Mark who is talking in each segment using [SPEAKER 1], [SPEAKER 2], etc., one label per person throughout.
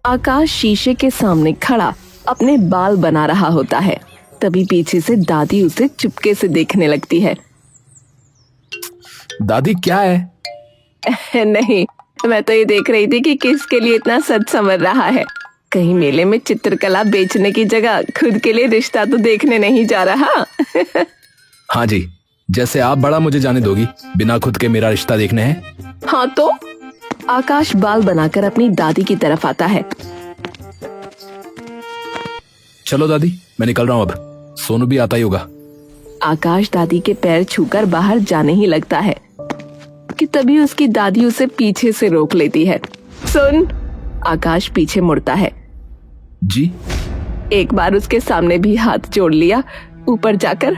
[SPEAKER 1] आकाश शीशे के सामने खड़ा अपने बाल बना रहा होता है। तभी पीछे से दादी उसे चुपके से देखने लगती है।
[SPEAKER 2] दादी क्या है?
[SPEAKER 1] नहीं, मैं तो ये देख रही थी कि किसके लिए इतना सच संवर रहा है। कहीं मेले में चित्रकला बेचने की जगह खुद के लिए रिश्ता तो देखने नहीं जा रहा।
[SPEAKER 2] हाँ जी, जैसे आप बड़ा मुझे जाने दोगी, बिना खुद के मेरा रिश्ता देखने है।
[SPEAKER 1] हाँ तो आकाश बाल बनाकर अपनी दादी की तरफ आता है।
[SPEAKER 2] चलो दादी, मैं निकल रहा हूँ, अब सोनू भी आता ही होगा।
[SPEAKER 1] आकाश दादी के पैर छूकर बाहर जाने ही लगता है कि तभी उसकी दादी उसे पीछे से रोक लेती है। सुन! आकाश पीछे मुड़ता है।
[SPEAKER 2] जी?
[SPEAKER 1] एक बार उसके सामने भी हाथ जोड़ लिया ऊपर जाकर।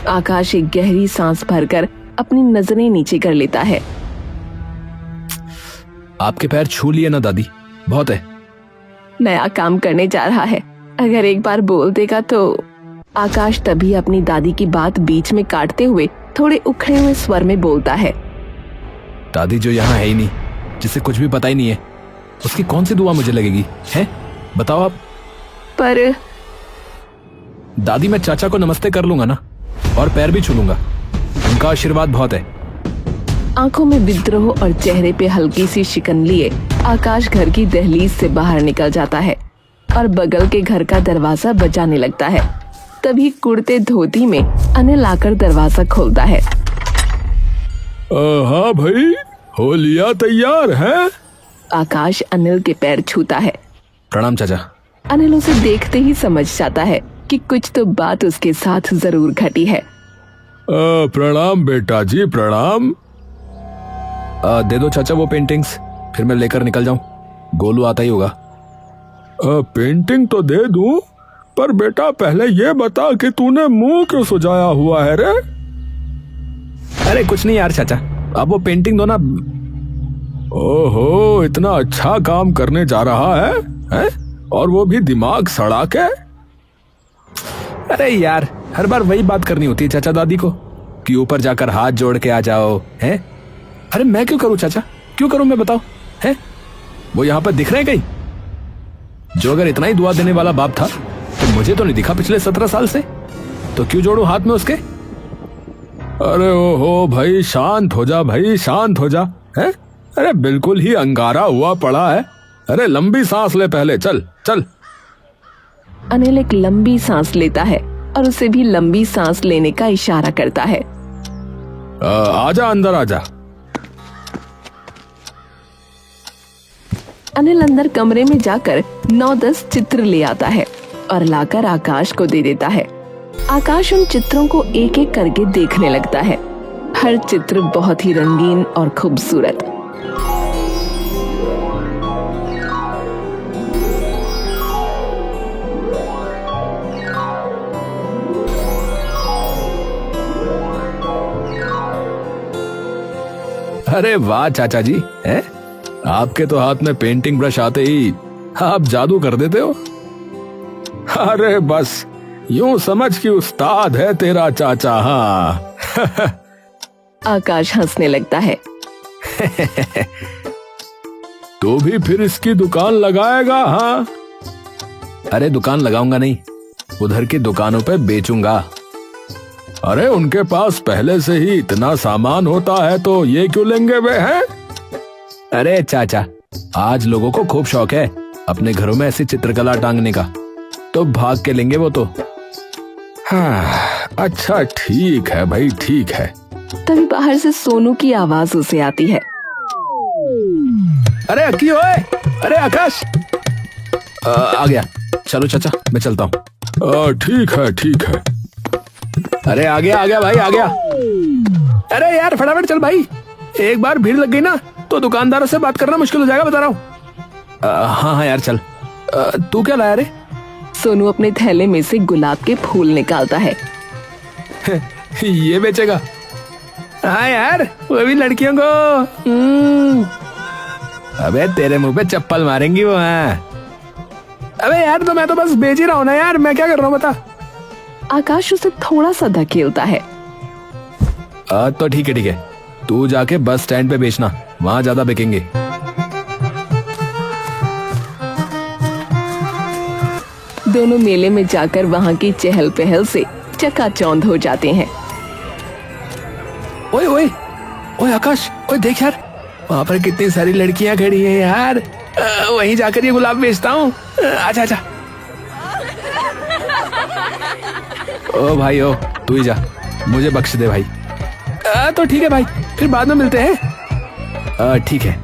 [SPEAKER 1] आकाश एक गहरी सांस भरकर अपनी नजरें नीचे कर लेता है।
[SPEAKER 2] आपके पैर छू लिए ना दादी, बहुत है।
[SPEAKER 1] नया काम करने जा रहा है, अगर एक बार बोल देगा तो। आकाश तभी अपनी दादी की बात बीच में काटते हुए थोड़े उखड़े हुए स्वर में बोलता है।
[SPEAKER 2] दादी जो यहाँ है ही नहीं, जिसे कुछ भी पता ही नहीं है, उसकी कौन सी दुआ मुझे लगेगी है? बताओ आप।
[SPEAKER 1] पर
[SPEAKER 2] दादी, मैं चाचा को नमस्ते कर लूंगा ना, और पैर भी छू लूंगा, उनका आशीर्वाद बहुत है।
[SPEAKER 1] आंखों में विद्रोह और चेहरे पे हल्की सी शिकन लिए आकाश घर की दहलीज से बाहर निकल जाता है और बगल के घर का दरवाजा बजाने लगता है। तभी कुर्ते धोती में अनिल आकर दरवाजा खोलता है।
[SPEAKER 2] हाँ भाई, हो लिया तैयार है?
[SPEAKER 1] आकाश अनिल के पैर छूता है।
[SPEAKER 2] प्रणाम चाचा।
[SPEAKER 1] अनिल उसे देखते ही समझ जाता है कि कुछ तो बात उसके साथ जरूर घटी है।
[SPEAKER 2] प्रणाम बेटा जी, प्रणाम। दे दो चाचा वो पेंटिंग्स, फिर मैं लेकर निकल जाऊं। गोलू आता ही होगा। पेंटिंग तो दे दूं, पर बेटा पहले ये बता कि तूने मुंह क्यों सुजाया हुआ है रे? अरे कुछ नहीं यार चाचा, अब वो पेंटिंग दो ना। ओहो, इतना अच्छा काम करने जा रहा है, हैं? और वो भी दिमाग सड़ा के। अरे यार, हर बार वही बात करनी होती है चाचा दादी को कि ऊपर जाकर हाथ जोड़ के आ जाओ, हैं? अरे मैं क्यों करूं चाचा, क्यों करूं मैं, बताओ हैं? वो यहाँ पर दिख रहे हैं कहीं? जो अगर इतना ही दुआ देने वाला बाप था तो मुझे तो नहीं दिखा पिछले 17 साल से, तो क्यों जोड़ूं हाथ में उसके? अरे ओहो भाई, शांत हो जा भाई, शांत हो जा, हैं? अरे बिल्कुल ही अंगारा हुआ पड़ा है। अरे लंबी सांस ले पहले, चल चल।
[SPEAKER 1] अनिल एक लंबी सांस लेता है और उसे भी लंबी सांस लेने का इशारा करता है।
[SPEAKER 2] आजा अंदर आजा।
[SPEAKER 1] अनिल अंदर कमरे में जाकर 9-10 चित्र ले आता है और लाकर आकाश को दे देता है। आकाश उन चित्रों को एक एक करके देखने लगता है। हर चित्र बहुत ही रंगीन और खूबसूरत।
[SPEAKER 2] अरे वाह चाचा जी, हैं? आपके तो हाथ में पेंटिंग ब्रश आते ही आप जादू कर देते हो। अरे बस यूं समझ कि उस्ताद है तेरा चाचा। हाँ।
[SPEAKER 1] आकाश हंसने लगता है।
[SPEAKER 2] तो भी फिर इसकी दुकान लगाएगा? हाँ। अरे दुकान लगाऊंगा नहीं, उधर की दुकानों पे बेचूंगा। अरे उनके पास पहले से ही इतना सामान होता है तो ये क्यों लेंगे वे, हैं? अरे चाचा, आज लोगों को खूब शौक है अपने घरों में ऐसी चित्रकला टांगने का, तो भाग के लेंगे वो तो। हाँ, अच्छा ठीक है भाई, ठीक है।
[SPEAKER 1] तभी बाहर से सोनू की आवाज उसे आती है।
[SPEAKER 2] अरे अक्की ओए, अरे आकाश। आ गया। चलो चाचा, मैं चलता हूँ। ठीक है ठीक है। अरे आ गया भाई, आ गया। अरे यार फटाफट चल भाई, एक बार भीड़ लग गई ना तो दुकानदारों से बात करना मुश्किल हो जाएगा, बता रहा हूँ। हाँ यार चल। तू क्या लाया रे?
[SPEAKER 1] सोनू अपने थैले में से गुलाब के फूल निकालता है।
[SPEAKER 2] ये बेचेगा? हाँ यार, वो भी लड़कियों को। अबे तेरे मुंह पे चप्पल मारेंगी वो। हाँ अबे यार, तो मैं तो बस बेच ही रहा हूँ ना यार, मैं क्या कर रहा हूँ बता।
[SPEAKER 1] आकाश उसे थोड़ा सा धकेलता है।
[SPEAKER 2] तो ठीक है, तू जाके बस स्टैंड पे बेचना, वहां ज्यादा बिकेंगे।
[SPEAKER 1] दोनों मेले में जाकर वहाँ की चहल पहल से चकाचौंध हो जाते हैं।
[SPEAKER 2] ओए ओए ओए आकाश, ओए देख यार, वहाँ पर कितनी सारी लड़कियां खड़ी हैं यार। वहीं जाकर ये गुलाब बेचता हूँ। आजा आजा। ओ भाई ओ, तू ही जा, मुझे बख्श दे भाई। तो ठीक है भाई, फिर बाद में मिलते हैं। ठीक है।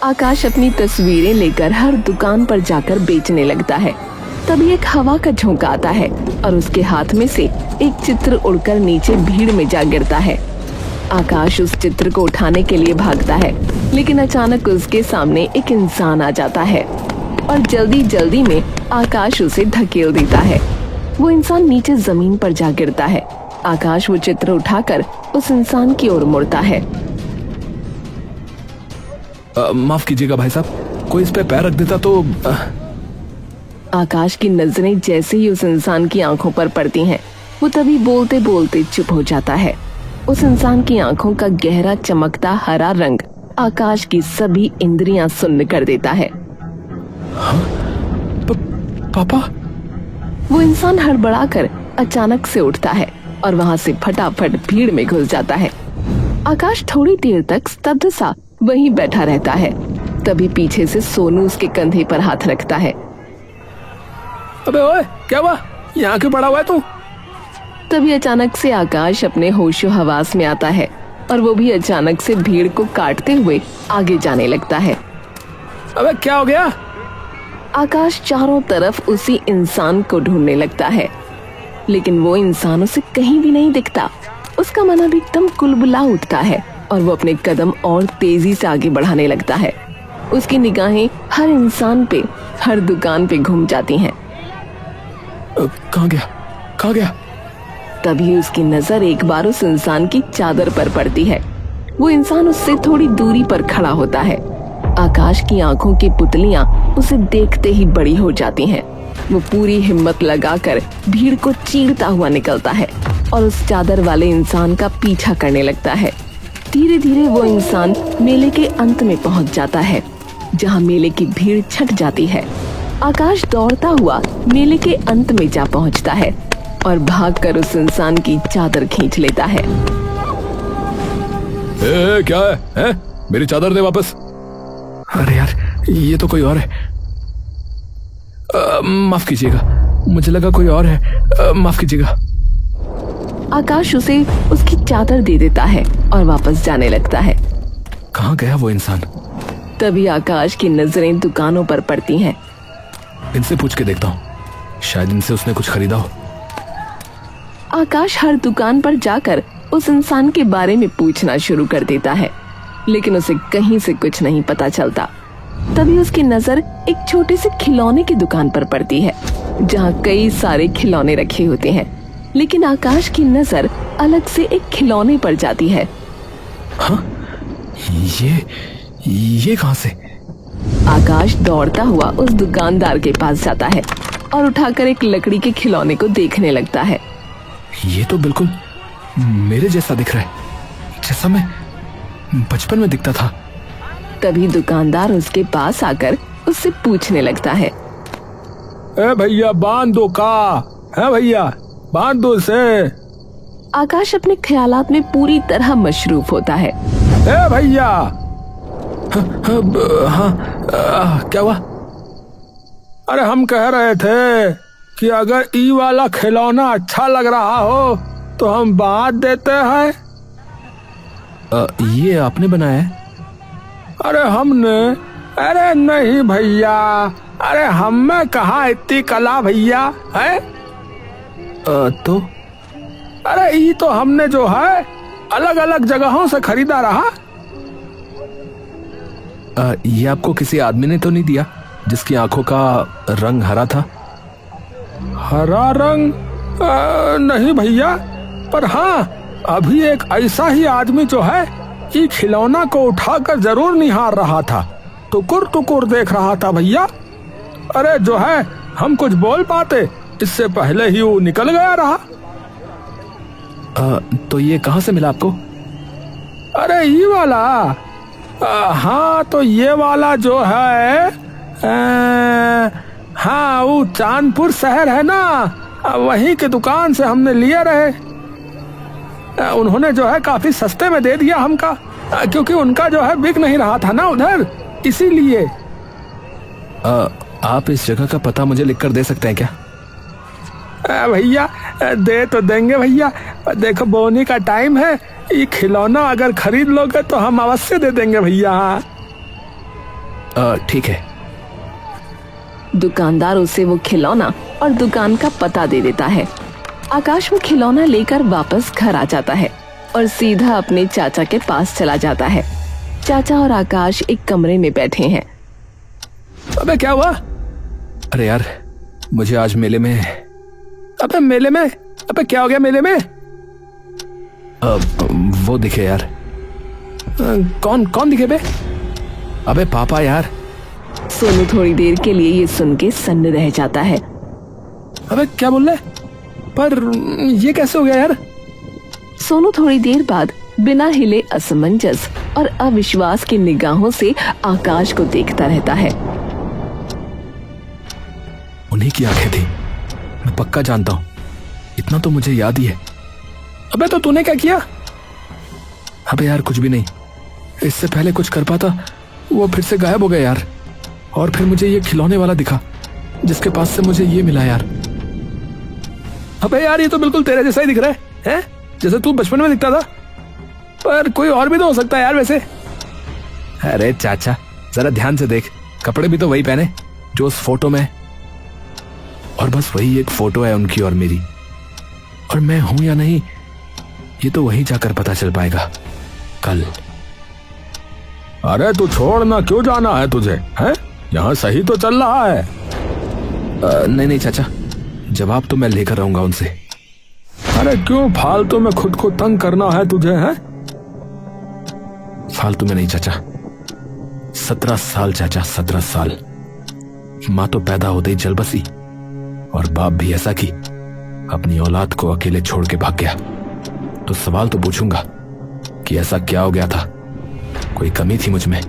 [SPEAKER 1] आकाश अपनी तस्वीरें लेकर हर दुकान पर जाकर बेचने लगता है। तभी एक हवा का झोंका आता है और उसके हाथ में से एक चित्र उड़कर नीचे भीड़ में जा गिरता है। आकाश उस चित्र को उठाने के लिए भागता है, लेकिन अचानक उसके सामने एक इंसान आ जाता है और जल्दी जल्दी में आकाश उसे धकेल देता है। वो इंसान नीचे जमीन पर जा गिरता है। आकाश वो चित्र उठाकर उस इंसान की ओर मुड़ता है।
[SPEAKER 2] माफ कीजिएगा भाई साहब, कोई इस पे पैर रख देता तो।
[SPEAKER 1] आकाश की नजरें जैसे ही उस इंसान की आंखों पर पड़ती हैं, वो तभी बोलते बोलते चुप हो जाता है। उस इंसान की आंखों का गहरा चमकता हरा रंग आकाश की सभी इंद्रियां सुन्न कर देता है।
[SPEAKER 2] पापा।
[SPEAKER 1] वो इंसान हड़बड़ाकर अचानक से उठता है और वहाँ से फटाफट भीड़ में घुस जाता है। आकाश थोड़ी देर तक स्तब्ध सा वहीं बैठा रहता है। तभी पीछे से सोनू उसके कंधे पर हाथ रखता है।
[SPEAKER 2] अबे ओए, क्या हुआ? यहाँ क्यों पड़ा हुआ है तू?
[SPEAKER 1] तभी अचानक से आकाश अपने होशो हवास में आता है और वो भी अचानक से भीड़ को काटते हुए आगे जाने लगता है।
[SPEAKER 2] अबे क्या हो गया?
[SPEAKER 1] आकाश चारों तरफ उसी इंसान को ढूंढने लगता है, लेकिन वो इंसान उसे कहीं भी नहीं दिखता। उसका मन अब एकदम कुलबुला उठता है और वो अपने कदम और तेजी से आगे बढ़ाने लगता है। उसकी निगाहें हर इंसान पे, हर दुकान पे घूम जाती हैं।
[SPEAKER 2] कहाँ गया? कहाँ गया?
[SPEAKER 1] तभी उसकी नजर एक बार उस इंसान की चादर पर पड़ती है। वो इंसान उससे थोड़ी दूरी पर खड़ा होता है। आकाश की आंखों की पुतलियां उसे देखते ही बड़ी हो जाती हैं। वो पूरी हिम्मत लगाकर भीड़ को चीरता हुआ निकलता है और उस चादर वाले इंसान का पीछा करने लगता है। धीरे धीरे वो इंसान मेले के अंत में पहुंच जाता है, जहां मेले की भीड़ छट जाती है। आकाश दौड़ता हुआ मेले के अंत में जा पहुंचता है और भागकर उस इंसान की चादर खींच लेता है।
[SPEAKER 2] क्या है? मेरी चादर दे वापस। अरे यार, ये तो कोई और है। माफ कीजिएगा, मुझे लगा कोई और है। माफ कीजिएगा।
[SPEAKER 1] आकाश उसे उसकी चादर दे देता है और वापस जाने लगता है।
[SPEAKER 2] कहाँ गया वो इंसान?
[SPEAKER 1] तभी आकाश की नजरें दुकानों पर पड़ती हैं।
[SPEAKER 2] इनसे पूछ के देखता हूँ, शायद इनसे उसने कुछ खरीदा हो।
[SPEAKER 1] आकाश हर दुकान पर जाकर उस इंसान के बारे में पूछना शुरू कर देता है, लेकिन उसे कहीं से कुछ नहीं पता चलता। तभी उसकी नजर एक छोटे से खिलौने की दुकान पर पड़ती है, जहाँ कई सारे खिलौने रखे होते हैं, लेकिन आकाश की नजर अलग से एक खिलौने पर जाती है।
[SPEAKER 2] हाँ? ये कहाँ से?
[SPEAKER 1] आकाश दौड़ता हुआ उस दुकानदार के पास जाता है और उठाकर एक लकड़ी के खिलौने को देखने लगता है।
[SPEAKER 2] ये तो बिल्कुल मेरे जैसा दिख रहा है, जैसा मैं बचपन में दिखता था।
[SPEAKER 1] तभी दुकानदार उसके पास आकर उससे पूछने लगता है।
[SPEAKER 2] ए भैया, बांध दो का है? भैया बांध दो इसे।
[SPEAKER 1] आकाश अपने ख्यालात में पूरी तरह मशरूफ होता है।
[SPEAKER 2] ए भैया। हाँ, क्या हुआ? अरे हम कह रहे थे कि अगर ई वाला खिलौना अच्छा लग रहा हो तो हम बांट देते हैं। ये आपने बनाया है? अरे हमने? अरे नहीं भैया, अरे हम में कहा इतनी कला भैया है। तो अरे ये तो हमने जो है अलग अलग जगहों से खरीदा रहा। ये आपको किसी आदमी ने तो नहीं दिया जिसकी आंखों का रंग हरा था? हरा रंग? नहीं भैया, पर हाँ, अभी एक ऐसा ही आदमी जो है ये खिलौना को उठाकर जरूर निहार रहा था, टुकुर टुकुर देख रहा था भैया। अरे जो है हम कुछ बोल पाते इससे पहले ही वो निकल गया रहा। तो ये कहाँ से मिला आपको? अरे ये वाला? हाँ, तो ये वाला जो है हाँ, वो चांदपुर शहर है ना, वहीं के दुकान से हमने लिया रहे। उन्होंने जो है काफी सस्ते में दे दिया हमका, क्योंकि उनका जो है बिक नहीं रहा था ना उधर, इसीलिए। आप इस जगह का पता मुझे लिखकर दे सकते हैं क्या? भैया दे तो देंगे भैया, देखो बोनी का टाइम है, ये खिलौना अगर खरीद लोगे तो हम अवश्य दे देंगे भैया। ठीक है।
[SPEAKER 1] दुकानदार उसे वो खिलौना और दुकान का पता दे देता है। आकाश वो खिलौना लेकर वापस घर आ जाता है और सीधा अपने चाचा के पास चला जाता है। चाचा और आकाश एक कमरे में बैठे हैं।
[SPEAKER 2] अबे क्या हुआ? अरे यार, मुझे आज मेले में। अबे मेले में? अबे क्या हो गया मेले में? वो दिखे यार। कौन कौन दिखे बे? अबे पापा यार।
[SPEAKER 1] सोनू थोड़ी देर के लिए ये सुन के सन्न रह जाता है।
[SPEAKER 2] अबे क्या बोल रहे? पर ये कैसे हो गया यार?
[SPEAKER 1] सोनू थोड़ी देर बाद बिना हिले असमंजस और अविश्वास की निगाहों से आकाश को देखता रहता है।
[SPEAKER 2] उन्हीं की आंखें थी, मैं पक्का जानता हूं, इतना तो मुझे याद ही है। अबे तो तूने क्या किया? अबे यार कुछ भी नहीं, इससे पहले कुछ कर पाता वो फिर से गायब हो गया यार। और फिर मुझे ये खिलौने वाला दिखा जिसके पास से मुझे ये मिला यार। अबे यार ये तो बिल्कुल तेरे जैसा ही दिख रहा है, जैसे तू बचपन में दिखता था। पर कोई और भी तो हो सकता है यार वैसे। अरे चाचा जरा ध्यान से देख, कपड़े भी तो वही पहने जो उस फोटो में, और बस वही एक फोटो है उनकी और मेरी, और मैं हूं या नहीं ये तो वही जाकर पता चल पाएगा कल। अरे तू छोड़ ना, क्यों जाना है तुझे? हैं? यहाँ सही तो चल रहा है। नहीं नहीं चाचा, जवाब तो मैं लेकर रहूंगा उनसे। अरे क्यों फालतू में खुद को तंग करना है तुझे? है फालतू में नहीं चाचा। 17 साल चाचा, 17 साल। माँ तो पैदा होते ही चल बसी, और बाप भी ऐसा कि अपनी औलाद को अकेले छोड़ के भाग गया। तो सवाल तो पूछूंगा कि ऐसा क्या हो गया था, कोई कमी थी मुझ में?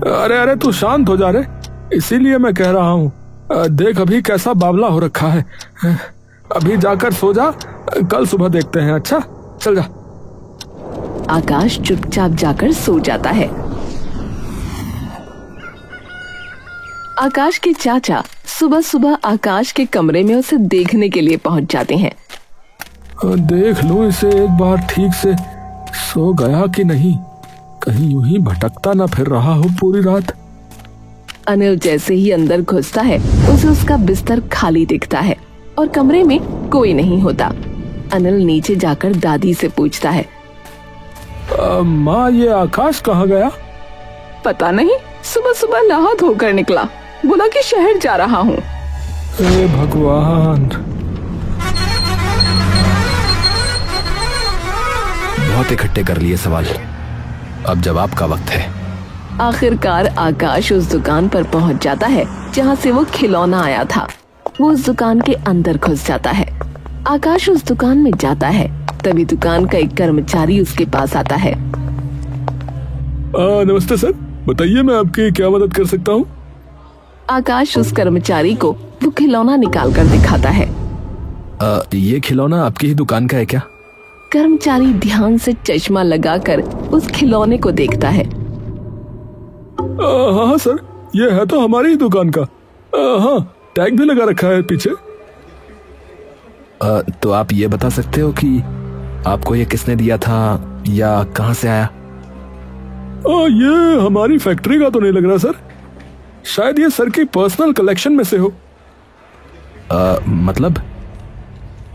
[SPEAKER 2] अरे अरे तू शांत हो जा रे, इसीलिए मैं कह रहा हूँ। देख अभी कैसा बावला हो रखा है, अभी जाकर सो जा, कल सुबह देखते हैं। अच्छा चल जा।
[SPEAKER 1] आकाश चुपचाप जाकर सो जाता है। आकाश के चाचा सुबह सुबह आकाश के कमरे में उसे देखने के लिए पहुंच जाते हैं।
[SPEAKER 2] देख लो इसे एक बार ठीक से, सो गया कि नहीं, कहीं यूं ही भटकता ना फिर रहा हो पूरी रात।
[SPEAKER 1] अनिल जैसे ही अंदर घुसता है उसे उसका बिस्तर खाली दिखता है और कमरे में कोई नहीं होता। अनिल नीचे जाकर दादी से पूछता है,
[SPEAKER 2] माँ ये आकाश कहाँ गया?
[SPEAKER 1] पता नहीं, सुबह सुबह नहा धोकर निकला, बोला कि शहर जा रहा हूँ।
[SPEAKER 2] हे भगवान। बहुत इकट्ठे कर लिए सवाल, अब जवाब का वक्त है।
[SPEAKER 1] आखिरकार आकाश उस दुकान पर पहुंच जाता है जहां से वो खिलौना आया था। वो उस दुकान के अंदर घुस जाता है। आकाश उस दुकान में जाता है, तभी दुकान का एक कर्मचारी उसके पास आता है।
[SPEAKER 2] नमस्ते सर, बताइए मैं आपकी क्या मदद कर सकता हूँ?
[SPEAKER 1] आकाश उस कर्मचारी को वो खिलौना निकाल कर दिखाता है।
[SPEAKER 2] ये खिलौना आपकी ही दुकान का है क्या?
[SPEAKER 1] कर्मचारी ध्यान से चश्मा लगाकर उस खिलौने को देखता है।
[SPEAKER 2] हाँ सर, ये है तो हमारी ही दुकान का। हाँ, टैग भी लगा रखा है पीछे। तो आप ये बता सकते हो कि आपको ये किसने दिया था या कहाँ से आया? ये हमारी फैक्ट्री का तो नहीं लग रहा सर, शायद ये सर की पर्सनल कलेक्शन में से हो। मतलब?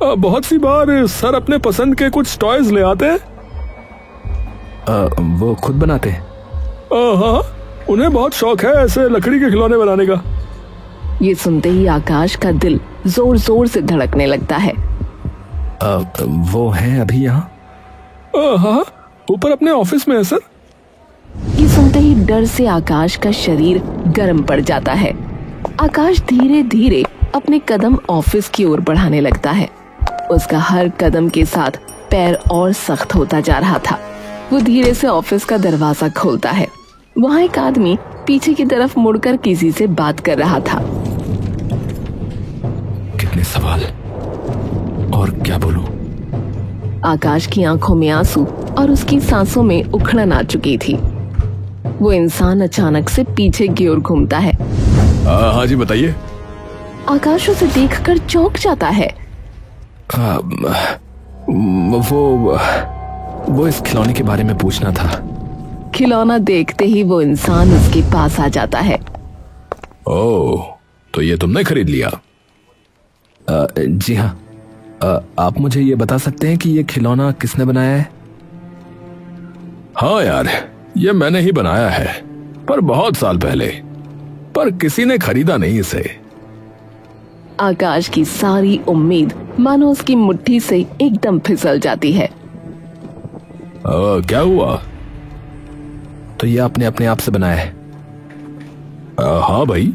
[SPEAKER 2] बहुत सी बार सर अपने पसंद के कुछ टॉयज ले आते हैं। वो खुद बनाते हैं? हाँ, उन्हें बहुत शौक है ऐसे लकड़ी के खिलौने बनाने का।
[SPEAKER 1] ये सुनते ही आकाश का दिल जोर जोर से धड़कने लगता है।
[SPEAKER 2] वो हैं अभी यहाँ? हाँ, ऊपर अपने ऑफिस में है सर।
[SPEAKER 1] ये सुनते ही डर से आकाश का शरीर गर्म पड़ जाता है। आकाश धीरे धीरे अपने कदम ऑफिस की ओर बढ़ाने लगता है। उसका हर कदम के साथ पैर और सख्त होता जा रहा था। वो धीरे से ऑफिस का दरवाजा खोलता है। वहाँ एक आदमी पीछे की तरफ मुड़कर किसी से बात कर रहा था।
[SPEAKER 2] इतने सवाल, और क्या बोलूं?
[SPEAKER 1] आकाश की आंखों में आंसू और उसकी सांसों में उखड़न आ चुकी थी। वो इंसान अचानक से पीछे की ओर घूमता है।
[SPEAKER 2] हाँ जी, बताइए।
[SPEAKER 1] आकाश उसे देखकर चौंक जाता है।
[SPEAKER 2] वो इस खिलौने के बारे में पूछना था।
[SPEAKER 1] खिलौना देखते ही वो इंसान उसके पास आ जाता है।
[SPEAKER 2] ओह, तो ये तुमने खरीद लिया? जी हाँ। आप मुझे ये बता सकते हैं कि ये खिलौना किसने बनाया है? हाँ यार, ये मैंने ही बनाया है, पर बहुत साल पहले। पर किसी ने खरीदा नहीं इसे।
[SPEAKER 1] आकाश की सारी उम्मीद मानो उसकी मुट्ठी से एकदम फिसल जाती है।
[SPEAKER 2] क्या हुआ? तो ये आपने अपने आप से बनाया है? हाँ भाई।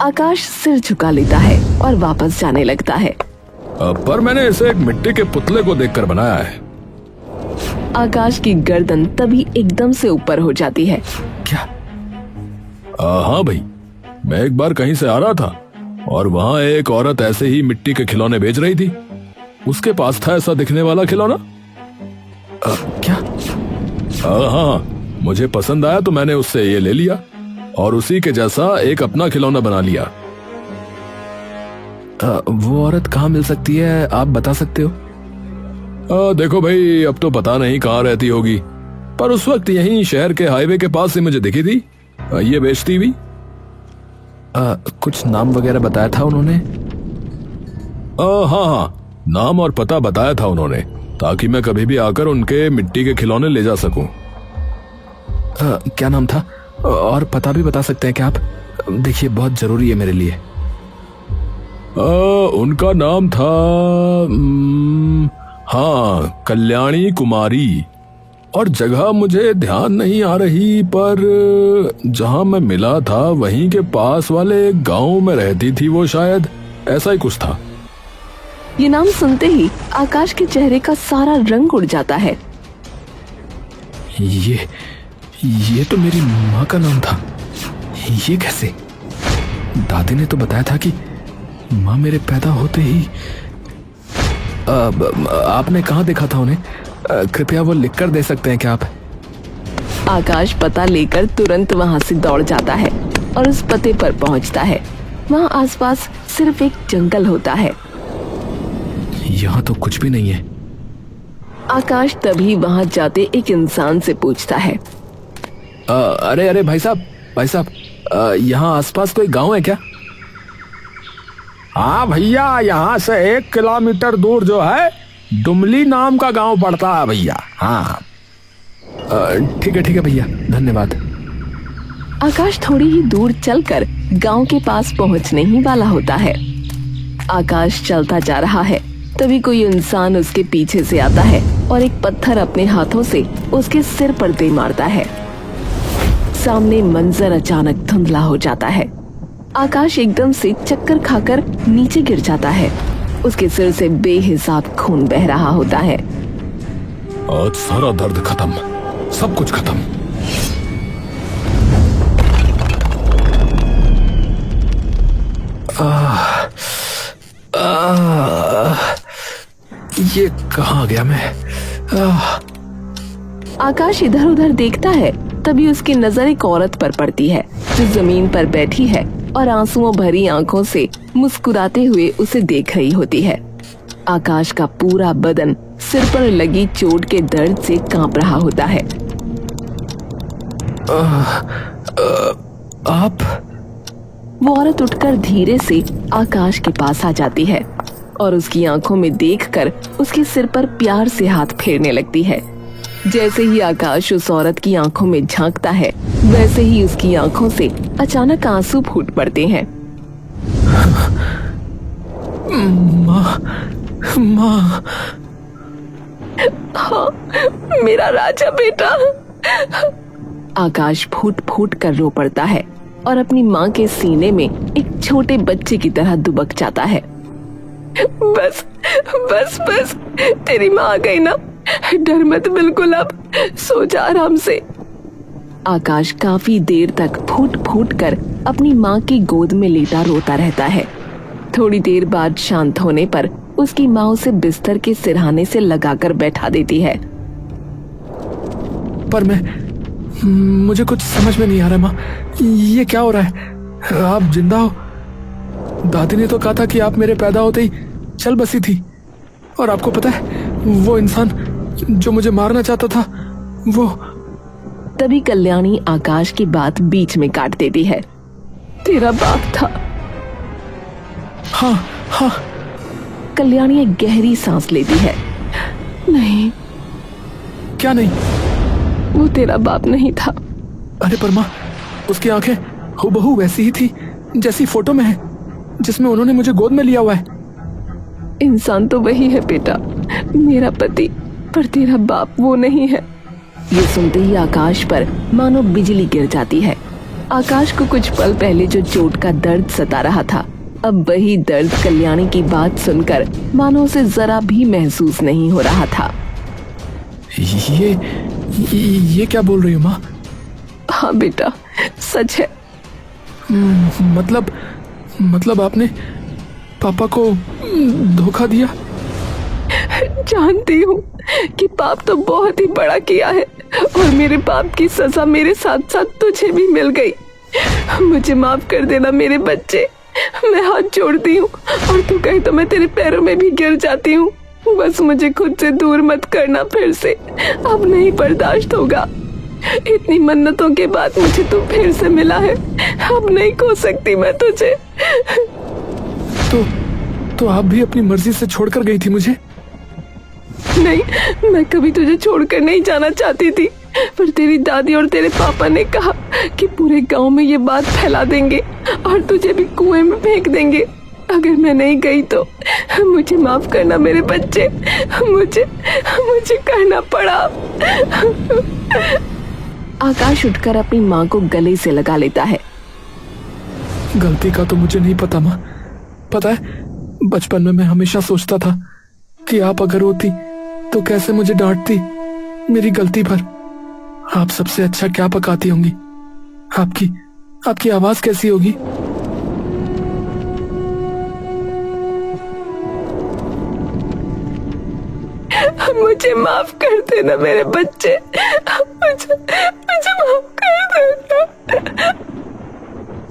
[SPEAKER 1] आकाश सिर झुका लेता है और वापस जाने लगता है।
[SPEAKER 2] पर मैंने इसे एक मिट्टी के पुतले को देखकर बनाया है।
[SPEAKER 1] आकाश की गर्दन तभी एकदम से ऊपर हो जाती है।
[SPEAKER 2] क्या? हाँ भाई, मैं एक बार कहीं से आ रहा था और वहाँ एक औरत ऐसे ही मिट्टी के खिलौने बेच रही थी। उसके पास था ऐसा दिखने वाला खिलौना। क्या? हाँ, मुझे पसंद आया तो मैंने उससे ये ले लिया और उसी के जैसा एक अपना खिलौना बना लिया। वो औरत कहाँ मिल सकती है, आप बता सकते हो? देखो भाई, अब तो पता नहीं कहाँ रहती होगी, पर उस वक्त यहीं शहर के हाईवे के पास ही मुझे दिखी थी ये बेचती हुई। कुछ नाम वगैरह बताया था उन्होंने? हाँ, नाम और पता बताया था उन्होंने, ताकि मैं कभी भी आकर उनके मिट्टी के खिलौने ले जा सकूं। क्या नाम था और पता भी बता सकते हैं क्या आप? देखिए, बहुत जरूरी है मेरे लिए। उनका नाम था हाँ, कल्याणी कुमारी, और जगह मुझे ध्यान नहीं आ रही, पर जहां मैं मिला था वहीं के पास वाले गांव में रहती थी वो, शायद ऐसा ही कुछ था।
[SPEAKER 1] ये नाम सुनते ही आकाश के चेहरे का सारा रंग उड़ जाता है।
[SPEAKER 2] ये तो मेरी माँ का नाम था। ये कैसे? दादी ने तो बताया था कि माँ मेरे पैदा होते ही। आपने कहाँ देखा था उन्हें? कृपया वो लिख कर दे सकते हैं क्या आप?
[SPEAKER 1] आकाश पता लेकर तुरंत वहाँ से दौड़ जाता है और उस पते पर पहुँचता है। वहाँ आसपास सिर्फ एक जंगल होता है।
[SPEAKER 2] यहाँ तो कुछ भी नहीं है।
[SPEAKER 1] आकाश तभी वहाँ जाते एक इंसान से पूछता है।
[SPEAKER 2] अरे भाई साहब, यहाँ आसपास कोई गांव है क्या? हाँ भैया, यहाँ से 1 किलोमीटर दूर जो है डुमली नाम का गांव पड़ता है भैया। हाँ, ठीक है भैया, धन्यवाद।
[SPEAKER 1] आकाश थोड़ी ही दूर चलकर गांव के पास पहुंचने ही वाला होता है। आकाश चलता जा रहा है, तभी कोई इंसान उसके पीछे से आता है और एक पत्थर अपने हाथों से उसके सिर पर दे मारता है। सामने मंजर अचानक धुंधला हो जाता है। आकाश एकदम से चक्कर खाकर नीचे गिर जाता है। उसके सिर से बेहिसाब खून बह रहा होता है।
[SPEAKER 2] आज सारा दर्द खत्म, सब कुछ खत्म। ये कहाँ गया मैं?
[SPEAKER 1] आकाश इधर उधर देखता है, तभी उसकी नजर एक औरत पर पड़ती है जो जमीन पर बैठी है और आंसुओं भरी आंखों से मुस्कुराते हुए उसे देख रही होती है। आकाश का पूरा बदन सिर पर लगी चोट के दर्द से कांप रहा होता है।
[SPEAKER 2] आप?
[SPEAKER 1] वो औरत उठकर धीरे से आकाश के पास आ जाती है और उसकी आंखों में देखकर उसके सिर पर प्यार से हाथ फेरने लगती है। जैसे ही आकाश उस औरत की आंखों में झांकता है, वैसे ही उसकी आंखों से अचानक आंसू फूट पड़ते हैं।
[SPEAKER 2] माँ।
[SPEAKER 1] हाँ, मेरा राजा बेटा। आकाश फूट फूट कर रो पड़ता है और अपनी माँ के सीने में एक छोटे बच्चे की तरह दुबक जाता है। बस बस बस, तेरी माँ आ गई ना, डर मत बिल्कुल, अब सो जा आराम से। आकाश काफी देर तक फूट फूट कर अपनी माँ की गोद में लेटा रोता रहता है। थोड़ी देर बाद शांत होने पर उसकी माँ उसे बिस्तर के सिरहाने से लगाकर बैठा देती है।
[SPEAKER 2] पर मुझे कुछ समझ में नहीं आ रहा माँ, ये क्या हो रहा है? आप जिंदा हो? दादी ने तो कहा था कि आप मेरे पैदा होते ही चल बसी थी। और आपको पता है वो इंसान जो मुझे मारना चाहता था वो।
[SPEAKER 1] तभी कल्याणी आकाश की बात बीच में काट देती है। तेरा बाप था।
[SPEAKER 2] हाँ हाँ।
[SPEAKER 1] कल्याणी एक गहरी सांस लेती है। नहीं,
[SPEAKER 2] क्या नहीं?
[SPEAKER 1] वो तेरा बाप नहीं था।
[SPEAKER 2] अरे पर माँ, उसकी आंखें हूबहू वैसी ही थी जैसी फोटो में है जिसमें उन्होंने मुझे गोद में लिया हुआ है।
[SPEAKER 1] इंसान तो वही है बेटा, मेरा पति, पर तेरा बाप वो नहीं है। ये सुनते ही आकाश पर मानो बिजली गिर जाती है। आकाश को कुछ पल पहले जो चोट का दर्द सता रहा था, अब वही दर्द कल्याणी की बात सुनकर मानो उसे जरा भी महसूस नहीं हो रहा था।
[SPEAKER 2] ये क्या बोल रही हो माँ?
[SPEAKER 1] हाँ बेटा, सच है।
[SPEAKER 2] मतलब आपने पापा को धोखा दिया?
[SPEAKER 1] जानती हूँ कि पाप तो बहुत ही बड़ा किया है और मेरे पाप की सजा मेरे साथ साथ तुझे भी मिल गई। मुझे माफ कर देना मेरे बच्चे, मैं हाथ जोड़ती हूँ और तू कहे तो मैं तेरे पैरों में भी गिर जाती हूँ। बस मुझे खुद से दूर मत करना फिर से, अब नहीं बर्दाश्त होगा। इतनी मन्नतों के बाद मुझे तू फिर से मिला है, अब नहीं खो सकती मैं तुझे।
[SPEAKER 2] तो आप भी अपनी मर्जी से छोड़कर गई थी मुझे?
[SPEAKER 1] नहीं, मैं कभी तुझे छोड़कर नहीं जाना चाहती थी, पर तेरी दादी और तेरे पापा ने कहा कि पूरे गांव में ये बात फैला देंगे और तुझे भी कुएं में फेंक देंगे अगर मैं नहीं गई तो। मुझे माफ करना मेरे बच्चे, मुझे करना पड़ा। आकाश उठकर अपनी माँ को गले से लगा लेता है।
[SPEAKER 2] गलती का तो मुझे नहीं पता माँ। पता है, बचपन में मैं हमेशा सोचता था कि आप अगर होती तो कैसे मुझे डांटती मेरी गलती पर। आप सबसे अच्छा क्या पकाती होंगी? आपकी आवाज कैसी होगी?
[SPEAKER 1] मुझे माफ कर देना मेरे बच्चे, मुझे माफ कर देना।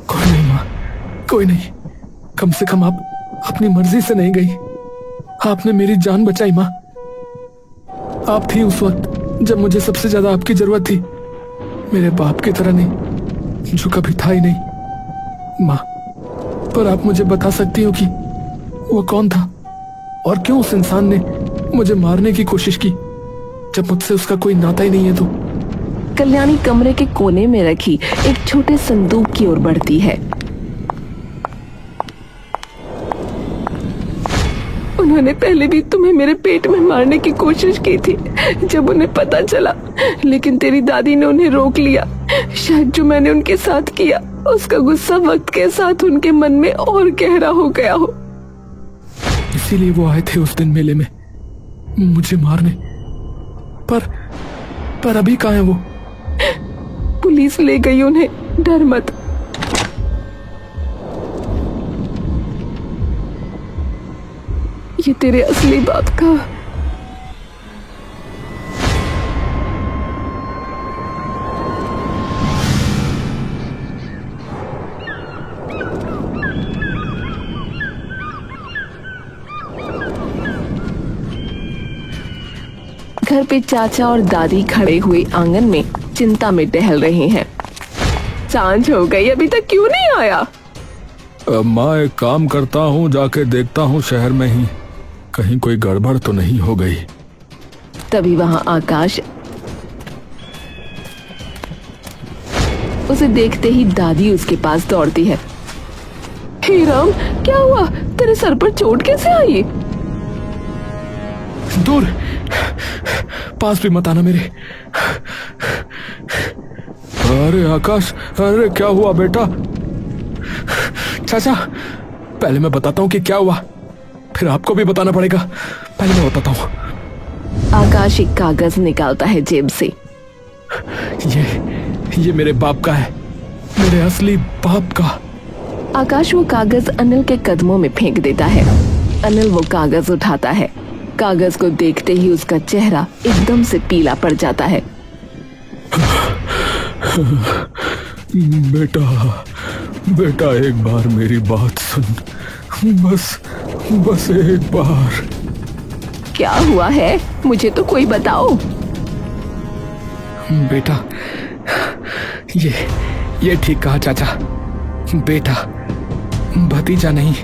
[SPEAKER 2] कोई नहीं माँ, कोई नहीं। कम से कम आप अपनी मर्जी से नहीं गई। आपने मेरी जान बचाई माँ। आप थी उस वक्त जब मुझे सबसे ज्यादा आपकी जरूरत थी। मेरे बाप की तरह नहीं, जो कभी था ही नहीं माँ। पर आप मुझे बता सकती हो कि वो कौन था और क्यों उस इंसान ने मुझे मारने की कोशिश की जब मुझसे उसका कोई नाता ही नहीं है? तो
[SPEAKER 1] कल्याणी कमरे के कोने में रखी एक छोटे संदूक की ओर बढ़ती है। उन्होंने पहले भी तुम्हें मेरे पेट में मारने की कोशिश की थी जब उन्हें पता चला, लेकिन तेरी दादी ने उन्हें रोक लिया। शायद जो मैंने उनके साथ किया उसका गुस्सा वक्त के साथ उनके मन में और गहरा हो गया हो।
[SPEAKER 2] इसीलिए वो आए थे उस दिन मेले में मुझे मारने। पर अभी कहाँ है वो?
[SPEAKER 1] पुलिस ले गई उन्हें, डर मत। ये तेरे असली बाप का। घर पे चाचा और दादी खड़े हुए आंगन में चिंता में टहल रहे हैं। सांझ हो गई, अभी तक क्यों नहीं आया?
[SPEAKER 2] माँ, एक काम करता हूँ, जाके देखता हूँ शहर में ही कहीं कोई गड़बड़ तो नहीं हो गई।
[SPEAKER 1] तभी वहां आकाश, उसे देखते ही दादी उसके पास दौड़ती है। हे राम, क्या हुआ? तेरे सर पर चोट कैसे आई?
[SPEAKER 2] दूर, पास भी मत आना मेरे। अरे आकाश, अरे क्या हुआ बेटा? चाचा, पहले मैं बताता हूँ कि क्या हुआ, फिर आपको भी बताना पड़ेगा। पहले मैं बताता हूँ।
[SPEAKER 1] आकाश एक कागज निकालता है जेब से।
[SPEAKER 2] ये मेरे बाप का है, मेरे असली बाप का।
[SPEAKER 1] आकाश वो कागज अनिल के कदमों में फेंक देता है। अनिल वो कागज उठाता है। कागज को देखते ही उसका चेहरा एकदम से पीला पड़ जाता है।
[SPEAKER 2] बेटा एक बार मेरी बात सुन, बस एक बार।
[SPEAKER 1] क्या हुआ है, मुझे तो कोई बताओ।
[SPEAKER 2] बेटा, ये ठीक कहा चाचा। बेटा, भतीजा नहीं,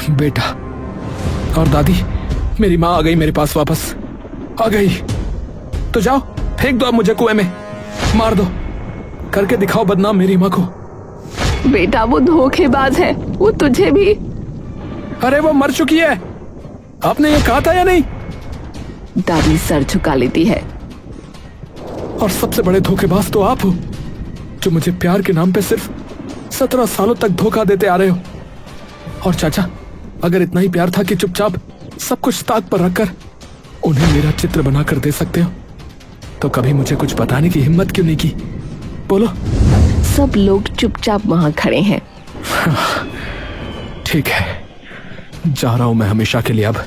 [SPEAKER 2] बेटा। और दादी, मेरी माँ आ गई मेरे पास वापस, आ गई। तो जाओ, फेंक दो अब मुझे कुएं में, मार दो, करके दिखाओ बदनाम मेरी माँ को।
[SPEAKER 1] बेटा वो धोखेबाज है, वो तुझे भी।
[SPEAKER 2] अरे वो मर चुकी है, आपने ये कहा था या नहीं?
[SPEAKER 1] दादी सर झुका लेती है।
[SPEAKER 2] और सबसे बड़े धोखेबाज तो आप हो, जो मुझे प्यार के नाम पे सिर्फ 17 सालों तक धोखा देते आ रहे हो। और चाचा, अगर इतना ही प्यार था कि चुपचाप सब कुछ ताक पर रखकर उन्हें मेरा चित्र बनाकर दे सकते हो, तो कभी मुझे कुछ बताने की हिम्मत क्यों नहीं की? बोलो।
[SPEAKER 1] सब लोग चुपचाप वहां खड़े हैं।
[SPEAKER 2] ठीक है, जा रहा हूं मैं हमेशा के लिए। अब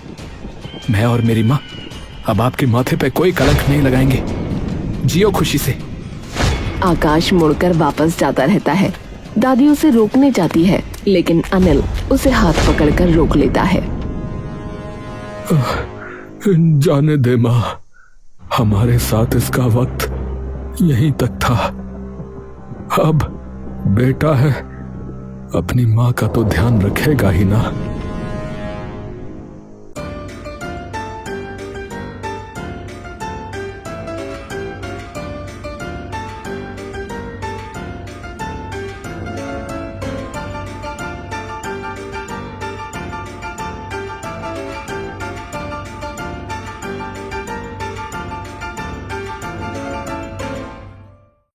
[SPEAKER 2] मैं और मेरी माँ अब आपके माथे पे कोई कलंक नहीं लगाएंगे। जियो खुशी से।
[SPEAKER 1] आकाश मुड़कर वापस जाता रहता है। दादी उसे रोकने जाती है, लेकिन अनिल उसे हाथ पकड़कर रोक लेता है।
[SPEAKER 2] जाने दे माँ, हमारे साथ इसका वक्त यहीं तक था। अब बेटा है, अपनी माँ का तो ध्यान रखेगा ही ना।